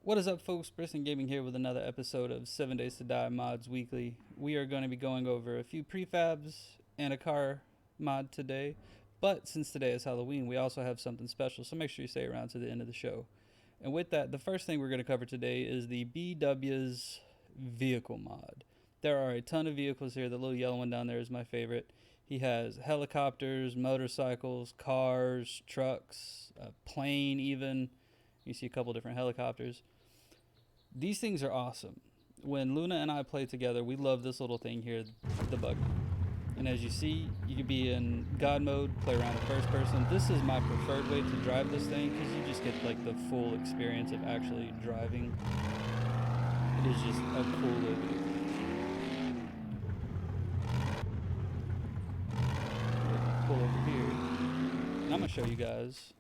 What is up, folks? Briston Gaming here with another episode of 7 Days to Die Mods Weekly. We are going to be going over a few prefabs and a car mod today. But since today is Halloween, we also have something special, so make sure you stay around to the end of the show. And with that, the first thing we're going to cover today is the Bdubyah's vehicle mod. There are a ton of vehicles here. The little yellow one down there is my favorite. He has helicopters, motorcycles, cars, trucks, a plane even. You see a couple different helicopters. These things are awesome. When Luna and I play together, we love this little thing here, the buggy. And as you see, you can be in God mode, play around in first person. This is my preferred way to drive this thing because you just get like the full experience of actually driving. It is just a cool little vehicle. Pull over here, and I'm gonna show you guys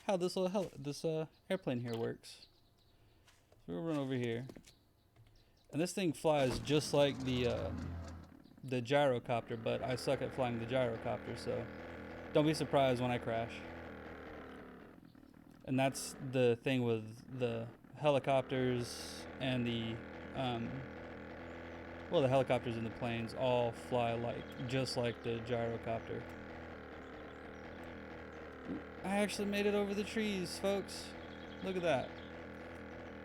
how this little airplane here works. So we'll run over here, and this thing flies just like the gyrocopter, but I suck at flying the gyrocopter, so don't be surprised when I crash. And that's the thing with the helicopters and the the helicopters and the planes all fly just like the gyrocopter. I actually made it over the trees, folks. Look at that.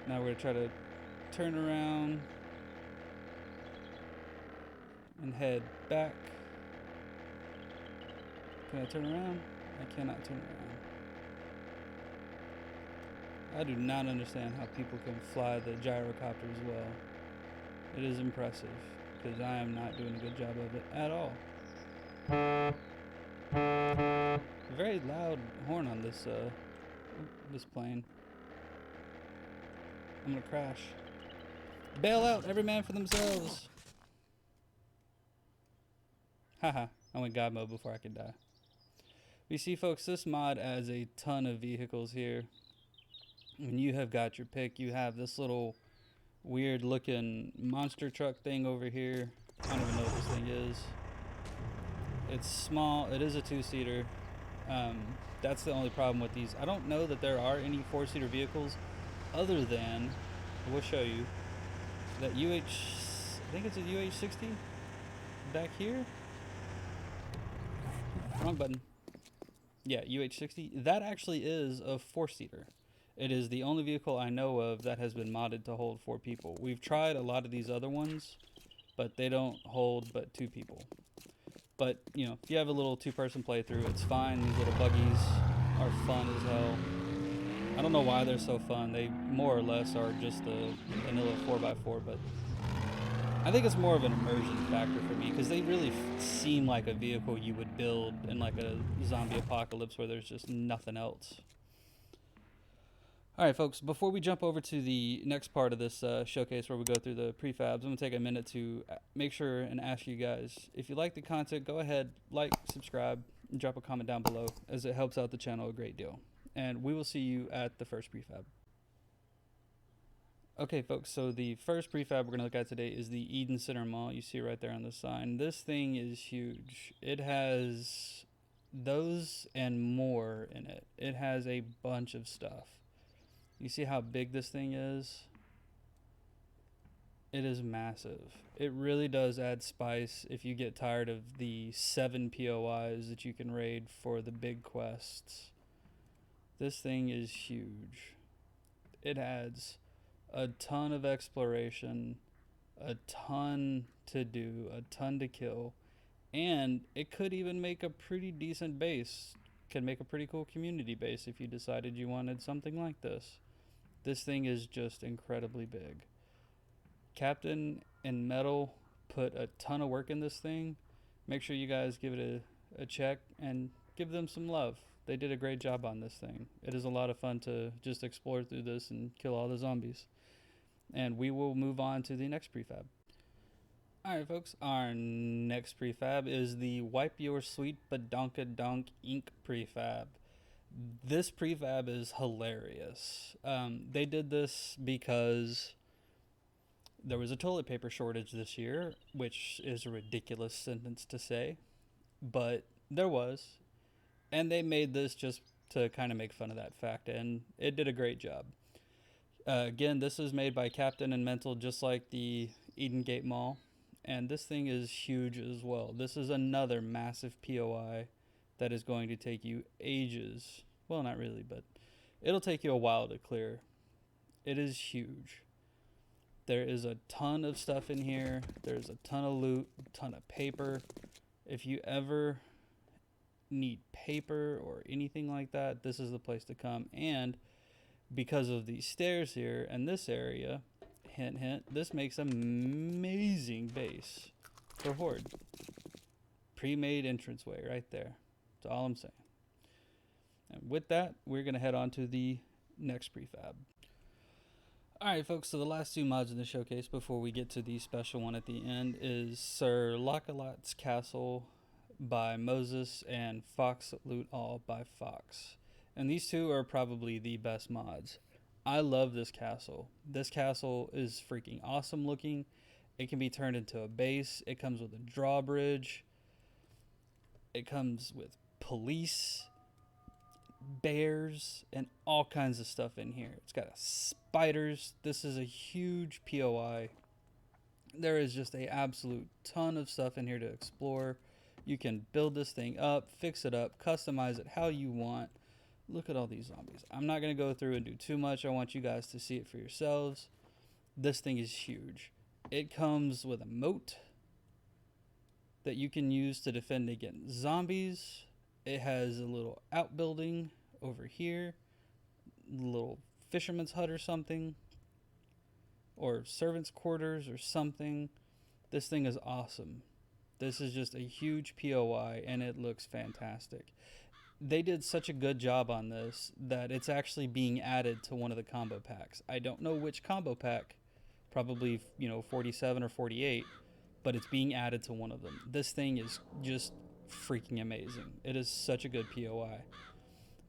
Now we're going to try to turn around and head back. Can I turn around? I cannot turn around. I do not understand how people can fly the gyrocopter as well. It is impressive, because I am not doing a good job of it at all. Very loud horn on this plane. I'm gonna crash. Bail out, every man for themselves. Haha, I went God mode before I could die. You see, folks, this mod adds a ton of vehicles here. When you have got your pick, you have this little weird looking monster truck thing over here. I don't even know what this thing is. It's small, it is a two-seater. That's the only problem with these. I don't know that there are any four-seater vehicles other than, I will show you, that I think it's a UH-60 back here. Wrong button. Yeah, UH-60. That actually is a four-seater. It is the only vehicle I know of that has been modded to hold 4 people. We've tried a lot of these other ones, but they don't hold but 2 people. But, you know, if you have a little 2-person playthrough, it's fine. These little buggies are fun as hell. I don't know why they're so fun. They more or less are just a vanilla 4x4, but I think it's more of an immersion factor for me because they really seem like a vehicle you would build in like a zombie apocalypse where there's just nothing else. Alright, folks, before we jump over to the next part of this showcase where we go through the prefabs, I'm going to take a minute to make sure and ask you guys, if you like the content, go ahead, like, subscribe, and drop a comment down below, as it helps out the channel a great deal. And we will see you at the first prefab. Okay, folks, so the first prefab we're going to look at today is the Eden Center Mall. You see right there on the sign. This thing is huge. It has those and more in it. It has a bunch of stuff. You see how big this thing is? It is massive. It really does add spice if you get tired of the 7 POIs that you can raid for the big quests. This thing is huge. It adds a ton of exploration, a ton to do, a ton to kill, and it could even make a pretty decent base. Can make a pretty cool community base if you decided you wanted something like this. This thing is just incredibly big. Captain and Metal put a ton of work in this thing. Make sure you guys give it a check and give them some love. They did a great job on this thing. It is a lot of fun to just explore through this and kill all the zombies. And we will move on to the next prefab. Alright, folks, our next prefab is the Wipe Your Sweet Badonkadonk Ink prefab. This prefab is hilarious. They did this because there was a toilet paper shortage this year, which is a ridiculous sentence to say, but there was. And they made this just to kind of make fun of that fact, and it did a great job. Again, this is made by Captain and Mental, just like the Eden Gate Mall. And this thing is huge as well. This is another massive POI that is going to take you ages. Well, not really, but it'll take you a while to clear. It is huge. There is a ton of stuff in here. There's a ton of loot, a ton of paper. If you ever need paper or anything like that, this is the place to come. And because of these stairs here and this area, hint hint, this makes an amazing base for Horde. Pre-made entranceway right there. That's all I'm saying. And with that, we're going to head on to the next prefab. Alright folks, so the last two mods in the showcase before we get to the special one at the end is Sir Loachalot's Castle by Moses and Fawk-Loot-All by Fox. And these two are probably the best mods. I love this castle. This castle is freaking awesome looking. It can be turned into a base. It comes with a drawbridge. It comes with police, bears, and all kinds of stuff in here. It's got spiders. This is a huge POI. There is just a absolute ton of stuff in here to explore. You can build this thing up, fix it up, customize it how you want. Look at all these zombies. I'm not going to go through and do too much. I want you guys to see it for yourselves. This thing is huge. It comes with a moat that you can use to defend against zombies. It has a little outbuilding over here, a little fisherman's hut or something, or servants' quarters or something. This thing is awesome. This is just a huge POI, and it looks fantastic. They did such a good job on this that it's actually being added to one of the combo packs. I don't know which combo pack, probably 47 or 48, but it's being added to one of them. This thing is just freaking amazing. It is such a good POI.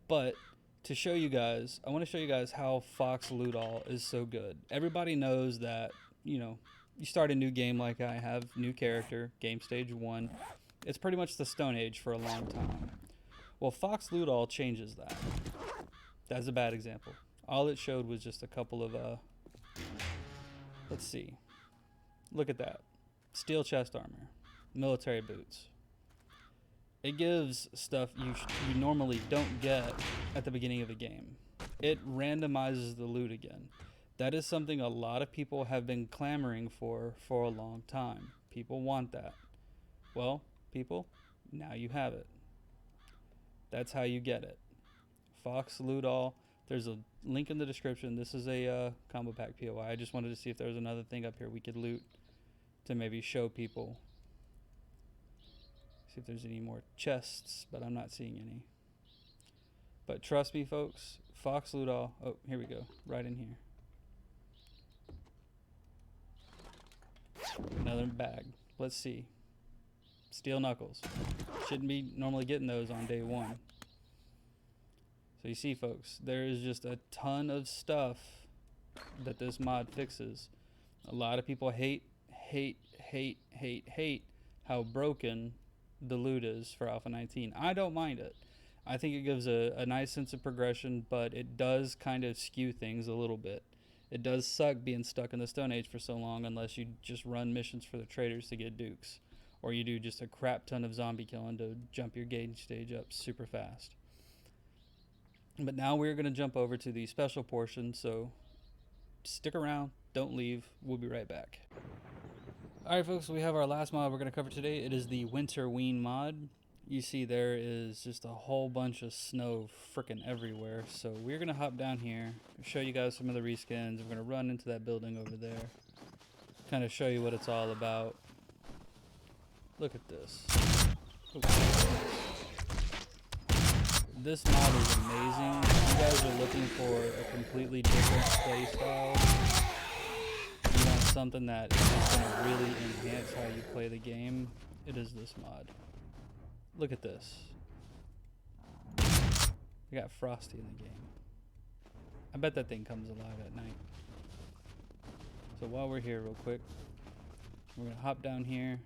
But to show you guys, I want to show you guys how Fawk-Loot-All is so good. Everybody knows that, you start a new game like I have, new character, game stage 1. It's pretty much the Stone Age for a long time. Well, Fawk-Loot-All changes that. That's a bad example. All it showed was just a couple of, let's see. Look at that. Steel chest armor, military boots. It gives stuff you normally don't get at the beginning of a game. It randomizes the loot again. That is something a lot of people have been clamoring for a long time. People want that. Well, people, now you have it. That's how you get it. Fawk-Loot-All. There's a link in the description. This is a combo pack POI. I just wanted to see if there was another thing up here we could loot to maybe show people. See if there's any more chests, but I'm not seeing any. But trust me, folks, Fawk-Loot-All. Oh, here we go. Right in here. Another bag. Let's see. Steel knuckles. Shouldn't be normally getting those on day 1. So you see, folks, there is just a ton of stuff that this mod fixes. A lot of people hate how broken the loot is for Alpha 19. I don't mind it. I think it gives a nice sense of progression, but it does kind of skew things a little bit. It does suck being stuck in the Stone Age for so long unless you just run missions for the traders to get dukes. Or you do just a crap ton of zombie killing to jump your gauge stage up super fast. But now we're going to jump over to the special portion, so stick around, don't leave, we'll be right back. Alright folks, we have our last mod we're going to cover today. It is the Winterween mod. You see there is just a whole bunch of snow frickin' everywhere. So we're going to hop down here, show you guys some of the reskins. We're going to run into that building over there, kind of show you what it's all about. Look at this. This mod is amazing. If you guys are looking for a completely different play style, you want something that is going to really enhance how you play the game, it is this mod. Look at this. We got Frosty in the game. I bet that thing comes alive at night. So while we're here real quick, we're going to hop down here.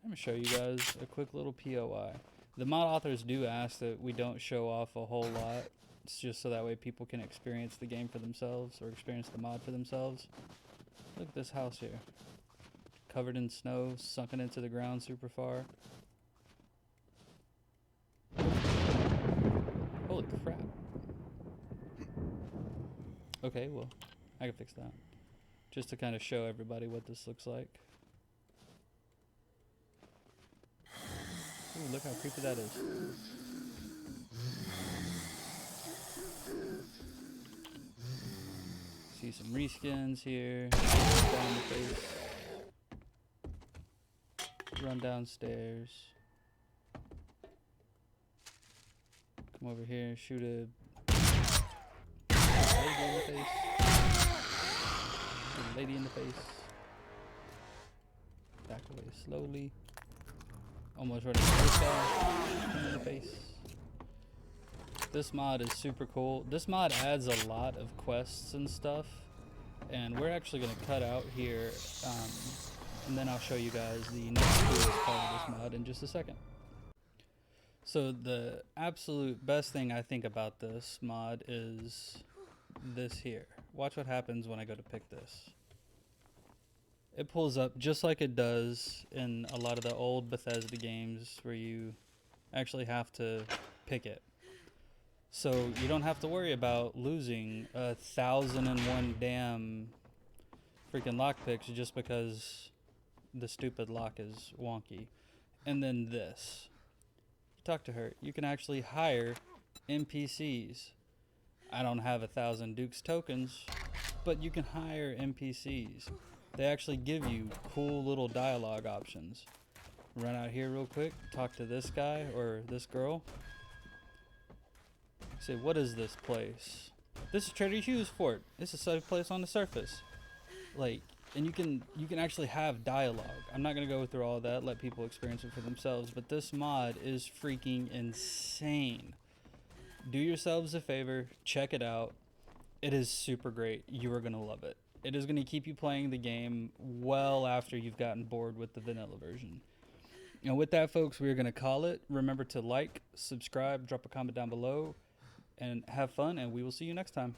I'm going to show you guys a quick little POI. The mod authors do ask that we don't show off a whole lot It's just so that way people can experience the game for themselves or experience the mod for themselves. Look at this house here. Covered in snow, sunken into the ground super far. Holy crap. Okay, well, I can fix that. Just to kind of show everybody what this looks like. Ooh, look how creepy that is. See some reskins here. Down the face. Run downstairs. Come over here, shoot a lady in the face. Shoot a lady in the face. Back away slowly. Almost running into this guy in the face. This mod is super cool. This mod adds a lot of quests and stuff, and we're actually going to cut out here, and then I'll show you guys the next coolest part of this mod in just a second. So the absolute best thing I think about this mod is this here. Watch what happens when I go to pick this. It pulls up just like it does in a lot of the old Bethesda games where you actually have to pick it. So you don't have to worry about losing 1,001 damn freaking lockpicks just because the stupid lock is wonky. And then this. Talk to her. You can actually hire NPCs. I don't have 1,000 Duke's tokens, but you can hire NPCs. They actually give you cool little dialogue options. Run out here real quick, talk to this guy or this girl. Say, what is this place? This is Trader Hugh's fort. It's a safe place on the surface. Like, and you can actually have dialogue. I'm not gonna go through all of that, let people experience it for themselves, but this mod is freaking insane. Do yourselves a favor, check it out. It is super great. You are gonna love it. It is gonna keep you playing the game well after you've gotten bored with the vanilla version. And with that, folks, we're gonna call it. Remember to like, subscribe, drop a comment down below, and have fun, and we will see you next time.